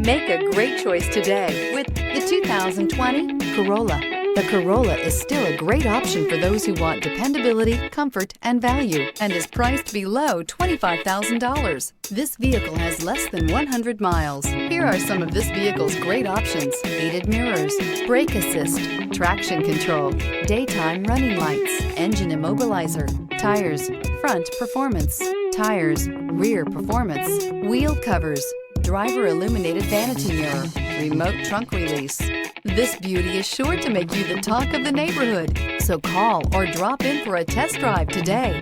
Make a great choice today with the 2020 Corolla. The Corolla is still a great option for those who want dependability, comfort, and value, and is priced below $25,000. This vehicle has less than 100 miles. Here are some of this vehicle's great options: heated mirrors, brake assist, traction control, daytime running lights, engine immobilizer, tires, front performance, tires, rear performance, wheel covers, driver illuminated vanity mirror, remote trunk release. This beauty is sure to make you the talk of the neighborhood, so call or drop in for a test drive today.